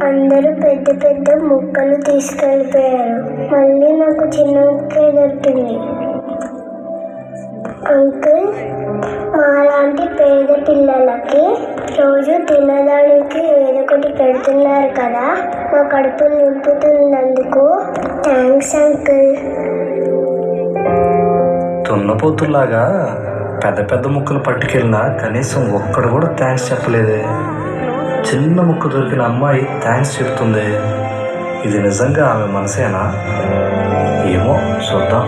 అందరూ పెద్ద పెద్ద ముక్కలు తీసుకెళ్ళిపోయారు. మళ్ళీ నాకు చిన్న ముక్కే దొరికింది. అంకుల్, మాలాంటి పేద పిల్లలకి రోజు తినడానికి ఏదొకటి పెడుతున్నారు కదా, మా కడుపు నింపుతున్నందుకు థ్యాంక్స్ అంకుల్. దున్నపోతులాగా పెద్ద పెద్ద ముక్కలు పట్టుకెళ్ళినా కనీసం ఒక్కడు కూడా థ్యాంక్స్ చెప్పలేదే. చిన్న ముక్క దొరికిన అమ్మాయి థ్యాంక్స్ చెప్తుంది. ఇది నిజంగా ఆమె మనసేనా? ఏమో చూద్దాం.